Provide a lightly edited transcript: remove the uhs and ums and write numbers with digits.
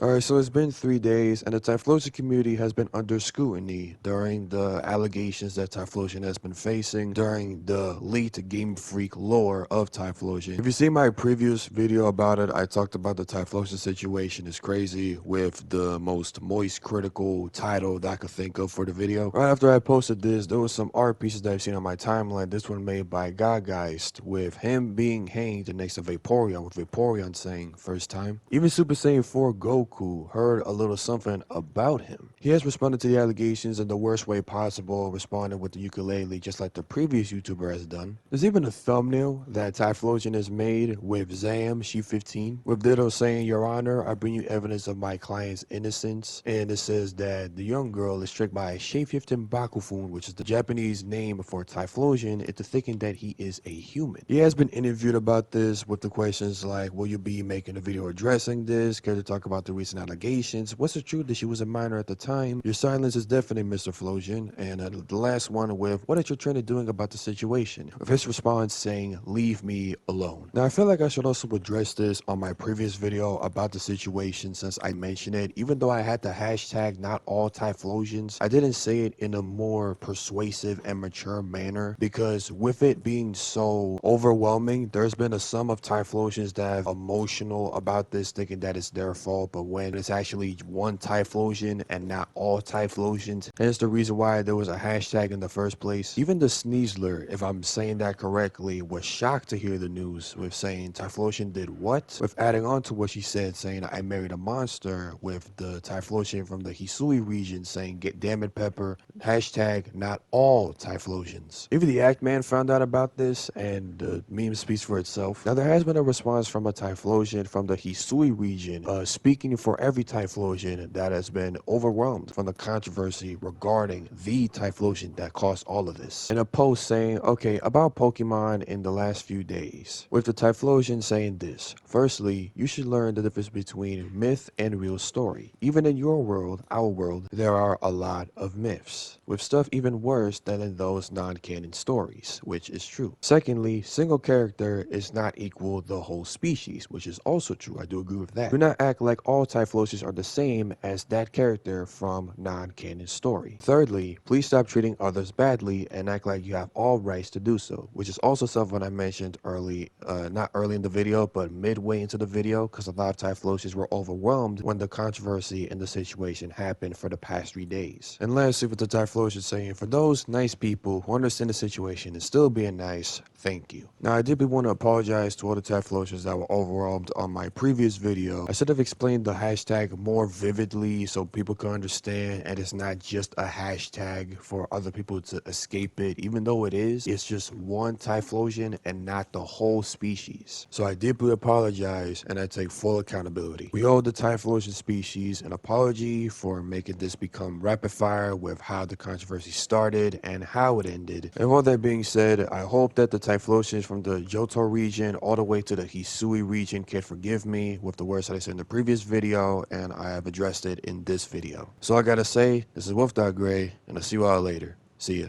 Alright, so it's been 3 days, and the Typhlosion community has been under scrutiny during the allegations that Typhlosion has been facing during the leaked Game Freak lore of Typhlosion. If you see my previous video about it, I talked about the Typhlosion situation is crazy with the most moist critical title that I could think of for the video. Right after I posted this, there was some art pieces that I've seen on my timeline. This one made by Gagaist with him being hanged next to Vaporeon, with Vaporeon saying first time. Even Super Saiyan 4 Goku heard a little something about him. He has responded to the allegations in the worst way possible, responding with the ukulele just like the previous YouTuber has done. There's even a thumbnail that Typhlosion has made with Zam, she 15, with Ditto saying, "Your Honor, I bring you evidence of my client's innocence," and it says that the young girl is tricked by a shapeshifting Bakufun, which is the Japanese name for Typhlosion, into thinking that he is a human. He has been interviewed about this with the questions like, will you be making a video addressing this? Care to talk about the recent allegations? What's the truth that she was a minor at the time? Your silence is deafening, Mr. Flosion. And the last one with, what is your trainer doing about the situation? With his response saying, leave me alone. Now, I feel like I should also address this on my previous video about the situation since I mentioned it. Even though I had the hashtag not all Typhlosions, I didn't say it in a more persuasive and mature manner because with it being so overwhelming, there's been a sum of Typhlosions that are emotional about this, thinking that it's their fault, but when it's actually one Typhlosion and not all Typhlosions, hence the reason why there was a hashtag in the first place. Even the Sneasler, if I'm saying that correctly, was shocked to hear the news with saying Typhlosion did what? With adding on to what she said, saying I married a monster, with the Typhlosion from the Hisui region saying get damn it Pepper, hashtag not all Typhlosions. Even the Act Man found out about this and the meme speaks for itself. Now there has been a response from a Typhlosion from the Hisui region, speaking for every Typhlosion that has been overwhelmed from the controversy regarding the Typhlosion that caused all of this. In a post saying, okay, about Pokemon in the last few days, with the Typhlosion saying this, firstly, you should learn the difference between myth and real story. Even in your world, our world, there are a lot of myths, with stuff even worse than in those non-canon stories, which is true. Secondly, single character is not equal the whole species, which is also true. I do agree with that. Do not act like all Typhlosions are the same as that character from non-canon story. Thirdly, please stop treating others badly and act like you have all rights to do so, which is also something I mentioned early, not early in the video, but midway into the video, because a lot of Typhlosions were overwhelmed when the controversy and the situation happened for the past 3 days. And lastly, with the Typhlosion saying, for those nice people who understand the situation and still being nice, thank you. Now, I did want to apologize to all the Typhlosions that were overwhelmed on my previous video. I should have explained the hashtag more vividly so people can understand, and it's not just a hashtag for other people to escape it. Even though it is, it's just one Typhlosion and not the whole species. So I deeply apologize, and I take full accountability. We owe the Typhlosion species an apology for making this become rapid fire with how the controversy started and how it ended. And all that being said, I hope that the Typhlosions from the Johto region all the way to the Hisui region can forgive me with the words that I said in the previous video, and I have addressed it in this video. So I gotta say, this is Wolf Gray, and I'll see you all later. See ya.